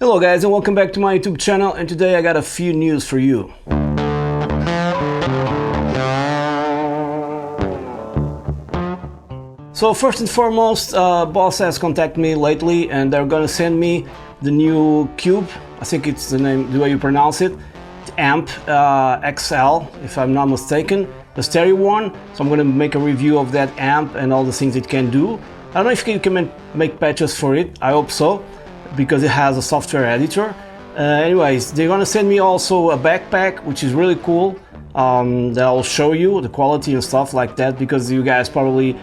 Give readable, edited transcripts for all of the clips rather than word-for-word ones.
Hello guys, and welcome back to my YouTube channel, and today I got a few news for you. So first and foremost, Boss has contacted me lately and they're gonna send me the new Cube. I think it's the name, the way you pronounce it. Amp XL, if I'm not mistaken, the stereo one. So I'm gonna make a review of that amp and all the things it can do. I don't know if you can make patches for it, I hope so, because it has a software editor. Anyways, they're gonna send me also a backpack, which is really cool, that I'll show you the quality and stuff like that, because you guys probably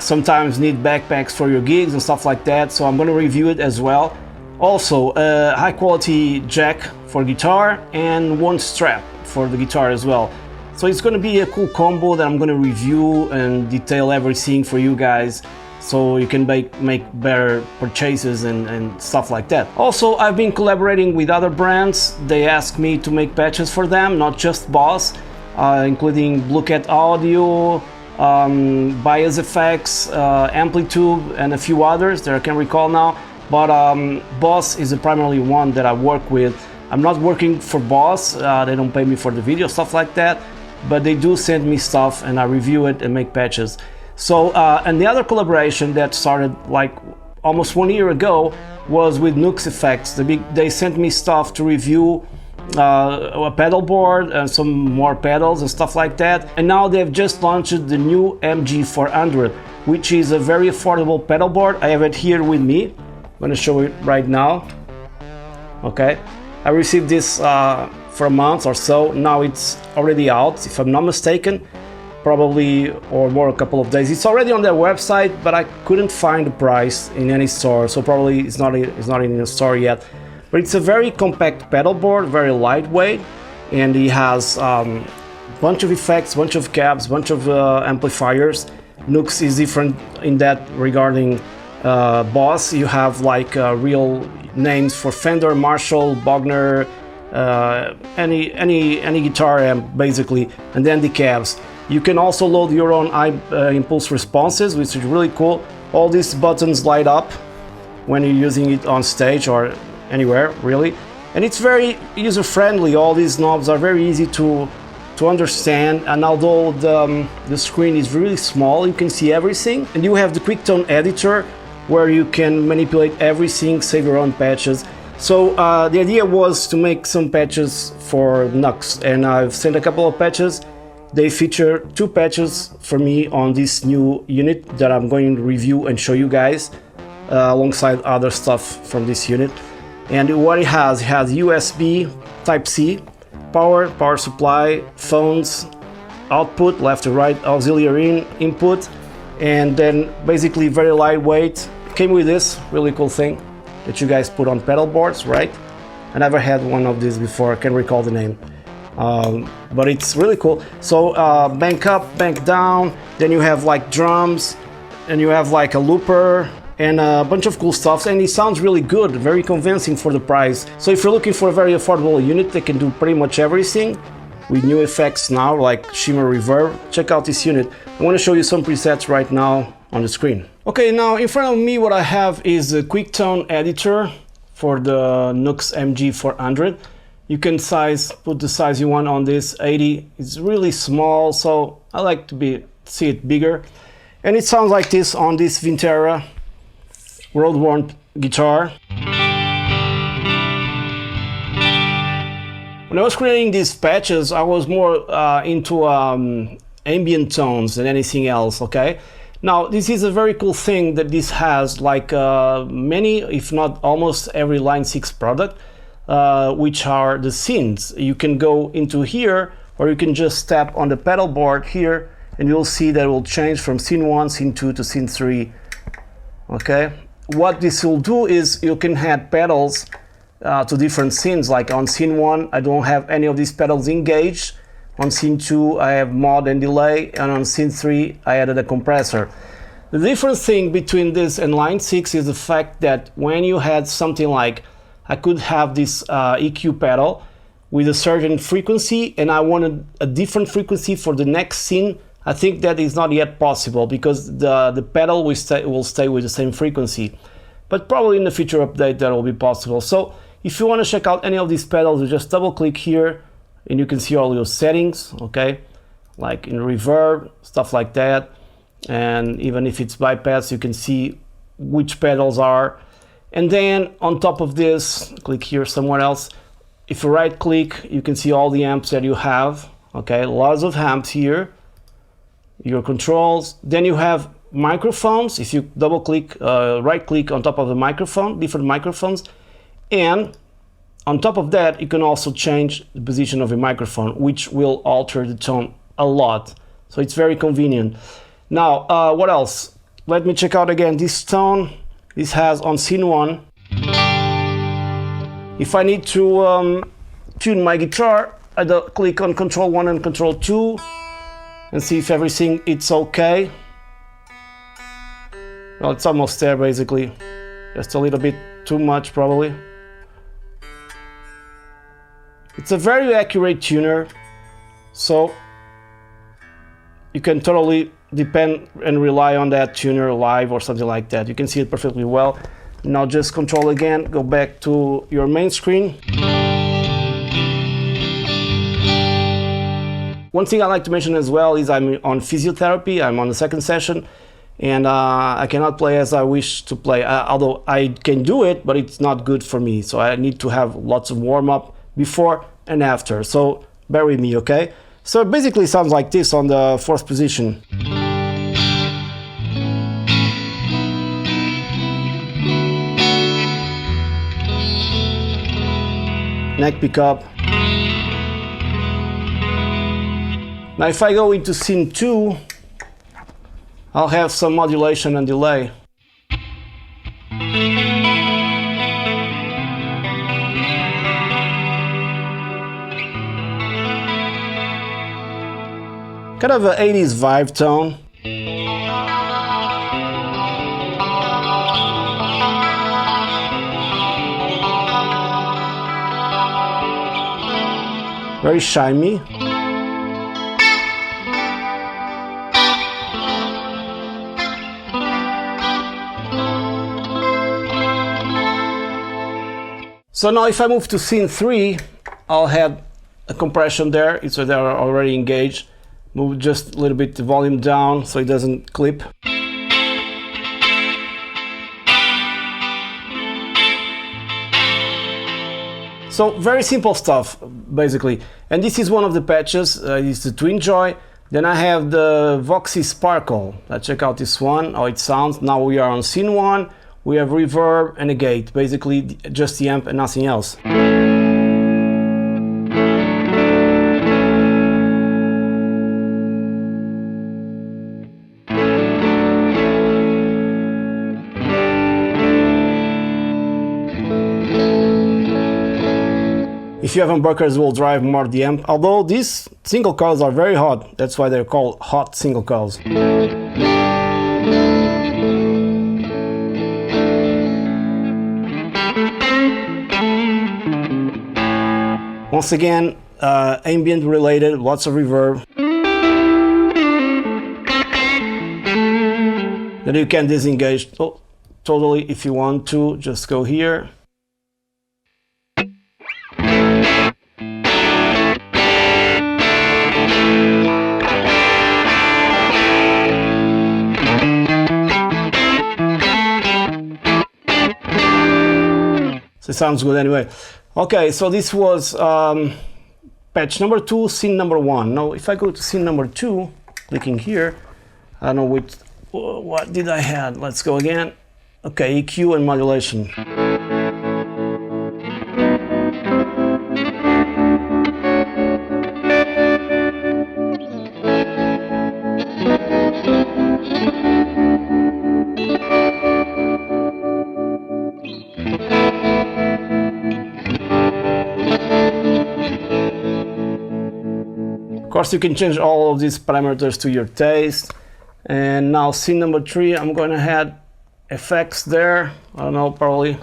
sometimes need backpacks for your gigs and stuff like that, so I'm gonna review it as well. Also, a high quality jack for guitar and one strap for the guitar as well. So it's gonna be a cool combo that I'm gonna review and detail everything for you guys, so you can make better purchases and stuff like that. Also, I've been collaborating with other brands. They asked me to make patches for them, not just Boss, including Blue Cat Audio, Bias Effects, Amplitude, and a few others that I can recall now. But Boss is the primary one that I work with. I'm not working for Boss, they don't pay me for the video, stuff like that, but they do send me stuff and I review it and make patches. So, and the other collaboration that started like almost 1 year ago was with Nux Effects. They sent me stuff to review a pedal board and some more pedals and stuff like that. And now they've just launched the new MG-400, which is a very affordable pedal board. I have it here with me. I'm gonna show it right now. Okay, I received this for a month or so. Now it's already out, if I'm not mistaken. Probably or more a couple of days. It's already on their website, but I couldn't find the price in any store, so probably it's not in the store yet. But it's a very compact pedal board, very lightweight, and it has bunch of effects, bunch of cabs, bunch of amplifiers. Nux is different in that regarding Boss. You have like real names for Fender, Marshall, Bogner, any guitar amp basically, and then the cabs. You can also load your own impulse responses, which is really cool. All these buttons light up when you're using it on stage or anywhere, really. And it's very user-friendly. All these knobs are very easy to understand. And although the screen is really small, you can see everything. And you have the QuickTone editor, where you can manipulate everything, save your own patches. So the idea was to make some patches for Nux, and I've sent a couple of patches. They feature 2 patches for me on this new unit that I'm going to review and show you guys, alongside other stuff from this unit. And what it has USB Type-C, power supply, phones, output, left to right, auxiliary input, and then basically very lightweight. Came with this really cool thing that you guys put on pedal boards, right? I never had one of these before, I can't recall the name. But it's really cool. So bank up, bank down, then you have like drums, and you have like a looper and a bunch of cool stuff, and it sounds really good, very convincing for the price. So if you're looking for a very affordable unit that can do pretty much everything with new effects now like shimmer, reverb, check out this unit. I want to show you some presets right now on the screen. Okay, now in front of me what I have is a QuickTone editor for the Nux MG-400. You can put the size you want on this. 80 is really small, so I like to see it bigger. And it sounds like this on this Vintera world-worn guitar. When I was creating these patches, I was more into ambient tones than anything else, okay? Now, this is a very cool thing that this has, like many, if not almost every Line 6 product, which are the scenes. You can go into here, or you can just tap on the pedal board here, and you'll see that it will change from scene 1, scene 2 to scene 3. Okay? What this will do is you can add pedals to different scenes. Like on scene 1, I don't have any of these pedals engaged. On scene 2, I have mod and delay, and on scene 3, I added a compressor. The different thing between this and Line 6 is the fact that when you had something like, I could have this EQ pedal with a certain frequency, and I wanted a different frequency for the next scene. I think that is not yet possible because the pedal will stay with the same frequency. But probably in the future update that will be possible. So If you want to check out any of these pedals, you just double click here and you can see all your settings, okay? Like in reverb, stuff like that. And even if it's bypass, you can see which pedals are. And then on top of this, click here somewhere else. If you right click, you can see all the amps that you have, okay? Lots of amps here, your controls. Then you have microphones. If you double click, right click on top of the microphone, different microphones. And on top of that, you can also change the position of your microphone, which will alter the tone a lot. So it's very convenient. Now, what else? Let me check out again this tone. This has on scene 1. If I need to tune my guitar, I click on Control 1 and Control 2 and see if everything it's okay. Well, it's almost there basically. Just a little bit too much probably. It's a very accurate tuner, so you can totally depend and rely on that tuner live or something like that. You can see it perfectly well. Now just control again, go back to your main screen. One thing I like to mention as well is I'm on physiotherapy. I'm on the second session, and I cannot play as I wish to play, although I can do it, but it's not good for me. So I need to have lots of warm-up before and after. So bear with me, okay? So it basically sounds like this on the 4th position. Neck pickup. Now if I go into scene 2, I'll have some modulation and delay. Kind of an 80s vibe tone. Very shiny. So now if I move to scene 3, I'll have a compression there. So they're already engaged. Move just a little bit the volume down so it doesn't clip. So very simple stuff basically. And this is one of the patches, it's the Twin Joy. Then I have the Voxy Sparkle. Let's check out this one, how it sounds. Now we are on scene 1. We have reverb and a gate, basically just the amp and nothing else. If you have humbuckers, will drive more the amp, although these single coils are very hot, that's why they're called hot single coils. Once again, ambient related, lots of reverb. Then you can disengage totally if you want to, just go here. It sounds good anyway. Okay, so this was patch number 2, scene number 1. Now, if I go to scene number 2, clicking here, I don't know what did I have. Let's go again. Okay, EQ and modulation. Of course, you can change all of these parameters to your taste. And now scene number 3, I'm going to add effects there. I don't know, probably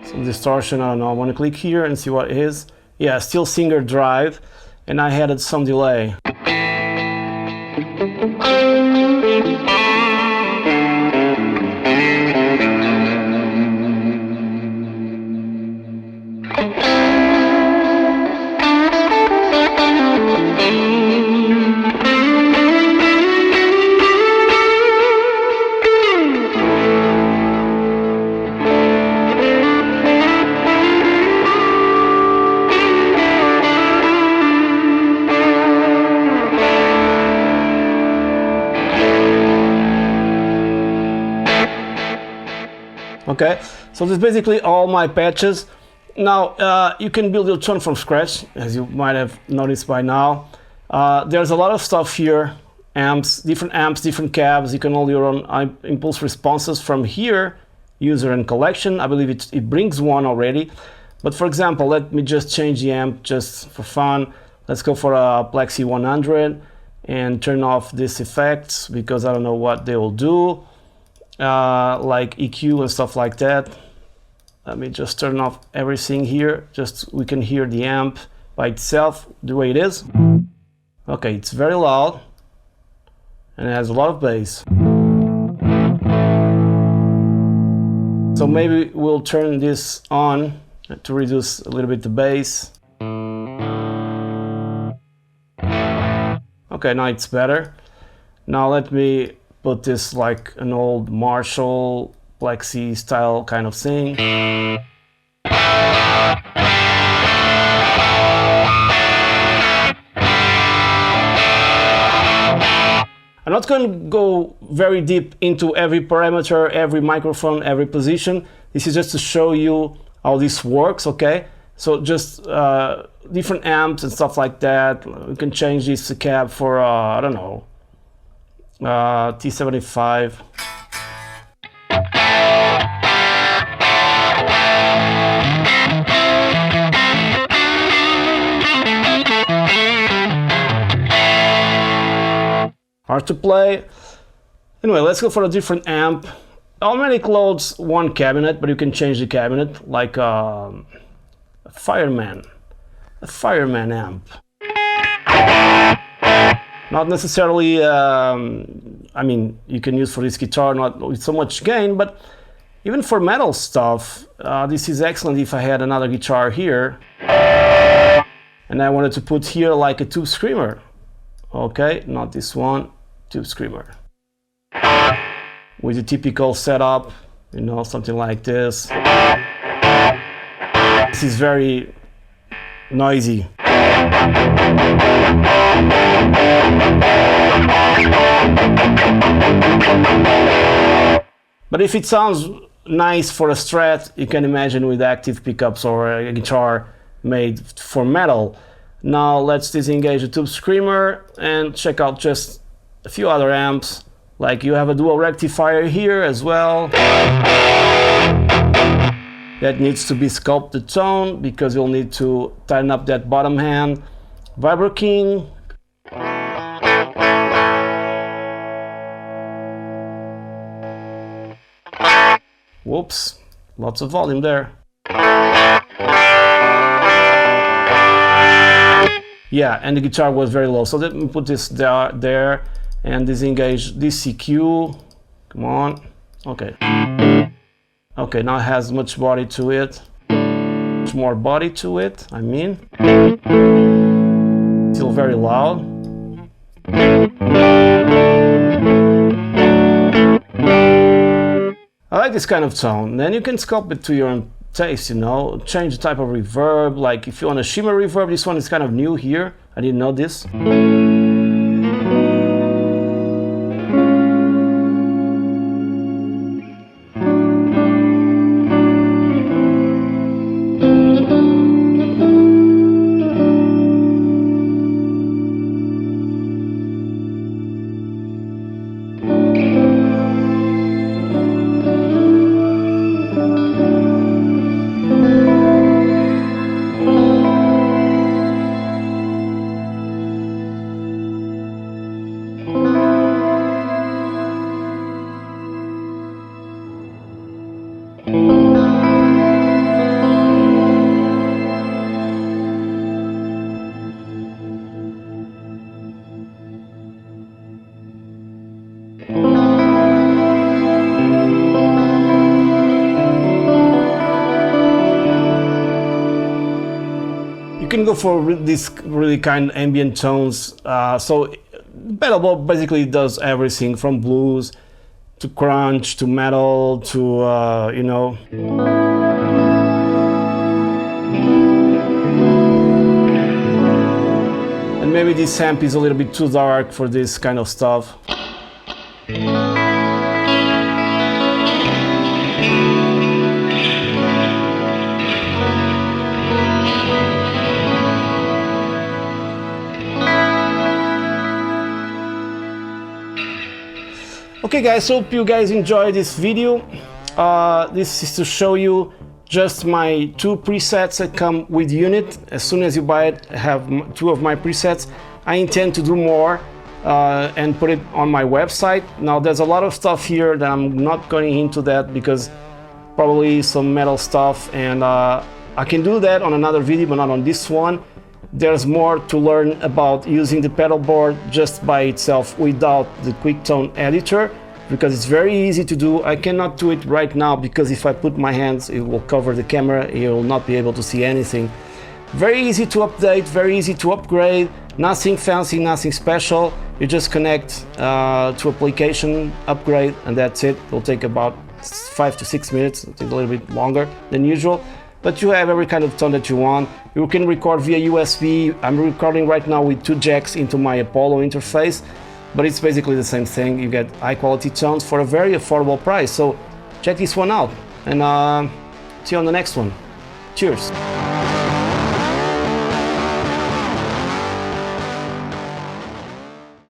some distortion. I don't know. I want to click here and see what it is. Yeah, still Singer Drive, and I added some delay. Okay, so this is basically all my patches. Now you can build your tone from scratch, as you might have noticed by now. There's a lot of stuff here, amps, different cabs. You can hold your own impulse responses from here, user and collection. I believe it brings one already. But for example, let me just change the amp just for fun. Let's go for a Plexi 100 and turn off these effects because I don't know what they will do, like EQ and stuff like that. Let me just turn off everything here. Just we can hear the amp by itself the way it is. Okay, it's very loud and it has a lot of bass. So maybe we'll turn this on to reduce a little bit the bass. Okay, now it's better. Now let me put this like an old Marshall Plexi style kind of thing. I'm not going to go very deep into every parameter, every microphone, every position. This is just to show you how this works, okay? So just different amps and stuff like that. We can change this cab for, I don't know, T75. Hard to play. Anyway, let's go for a different amp. Automatic loads one cabinet, but you can change the cabinet, like a fireman amp. Not necessarily, I mean, you can use for this guitar, not with so much gain, but even for metal stuff, this is excellent if I had another guitar here, and I wanted to put here like a tube screamer. Okay, not this one, tube screamer. With a typical setup, you know, something like this. This is very noisy. But if it sounds nice for a Strat, you can imagine with active pickups or a guitar made for metal. Now let's disengage the tube screamer and check out just a few other amps. Like you have a dual rectifier here as well. That needs to be sculpted tone because you'll need to tighten up that bottom hand. Vibro King. Whoops, lots of volume there. Yeah, and the guitar was very low. So let me put this there and disengage this EQ. Come on. Okay. Okay, now it has much body to it. Much more body to it, I mean. Still very loud. I like this kind of tone. Then you can sculpt it to your own taste, you know. Change the type of reverb. Like if you want a shimmer reverb, this one is kind of new here. I didn't know this. You can go for this really kind of ambient tones. So pedal board basically does everything from blues to crunch to metal to you know. And maybe this amp is a little bit too dark for this kind of stuff. Okay guys, hope you guys enjoyed this video. This is to show you just my 2 presets that come with unit. As soon as you buy it, I have 2 of my presets. I intend to do more and put it on my website. Now there's a lot of stuff here that I'm not going into that because probably some metal stuff, and I can do that on another video but not on this one. There's more to learn about using the pedal board just by itself without the QuickTone editor, because it's very easy to do. I cannot do it right now because if I put my hands it will cover the camera, you will not be able to see anything. Very easy to update, very easy to upgrade, nothing fancy, nothing special. You just connect to application, upgrade, and that's it. It'll take about 5 to 6 minutes, it'll take a little bit longer than usual. But you have every kind of tone that you want. You can record via USB. I'm recording right now with 2 jacks into my Apollo interface, but it's basically the same thing. You get high quality tones for a very affordable price. So check this one out, and see you on the next one. Cheers.